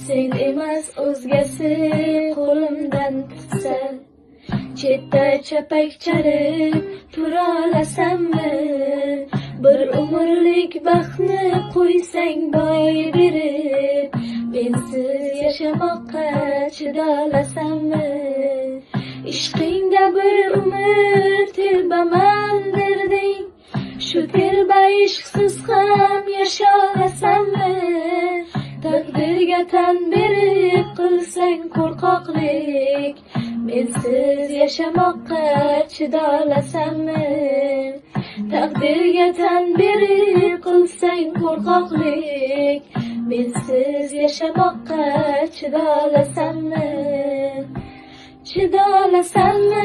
sen emas o'zgasi qo'limdan tutsa, chetda chapakchalib turolasammi? Bir umrlik baxtni qo'ysang boy berib, mensiz yashamoqqa chidolasammi? Ishqingda bir umr telbaman derding, shu telba ishqsiz ham yasholasammi? Taqdirga tan berib qilsang qo'rqoqlik, mensiz yashamoqqa chidolasammi? Taqdirga tan berib qilsang qo'rqoqlik, mensiz yashamoqqa chidolasammi? Chidolasammi?